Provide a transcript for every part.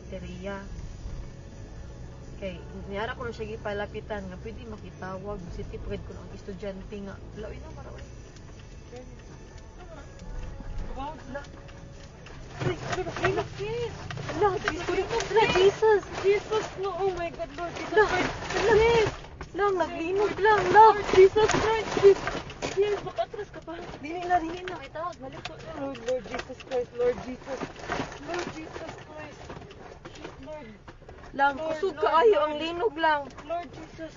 baterya. Kay niyara ko na siya gipalapitan nga pwede makitawag city pride ko ang estudyante nga lawin na mara. Wow, Jesus! Jesus, no, oh my God, Lord Jesus Lah, Christ. Sis! Lang, naglinog lang, lang! Jesus Christ! Yes, makatras ka pa. Dili na, may tawag, balik ko. Lord, Lord Jesus Christ, Lord Jesus. Lord Jesus Christ. Lord, Lang, Lord, kusog Lord, kaayo, Lord. ang linog lang. Lord Jesus.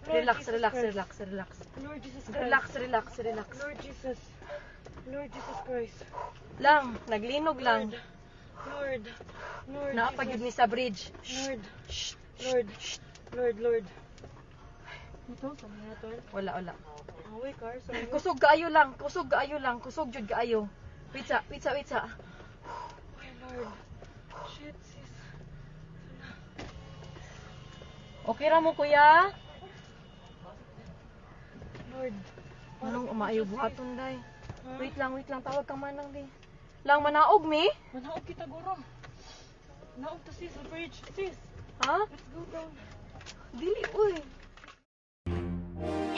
Lord Relax, Jesus relax, Christ. relax, relax. Lord Jesus Christ. Relax, relax, relax. Lord Jesus. Lord Jesus Christ. Lang, naglinog lang. Lord. Lord Naapagid ni Jesus. sa bridge. Lord. Shh, Lord. Lord, Lord. Ito, sa mga to. wala. Away, car. Sorry. Kusog kaayo lang, kusog jud kaayo. Witsa. My Lord. Shit, sis. Okay ra mo kuya? Lord. Anong umaayo buhaton day? Huh? Wait lang, tawag kang manang di. Lang manaog mi? Manaog kita, guro. Manaog to sis, sa bridge. Sis, Ha? let's go down. Dili uy.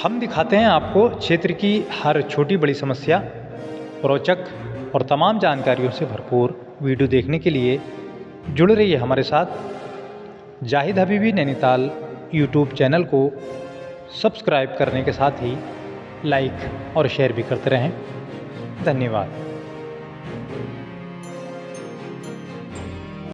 हम दिखाते हैं आपको क्षेत्र की हर छोटी बड़ी समस्या रोचक और तमाम जानकारियों से भरपूर वीडियो देखने के लिए जुड़े रहिए हमारे साथ। जाहिद हबीबी नैनीताल यूट्यूब चैनल को सब्सक्राइब करने के साथ ही लाइक और शेयर भी करते रहें। धन्यवाद।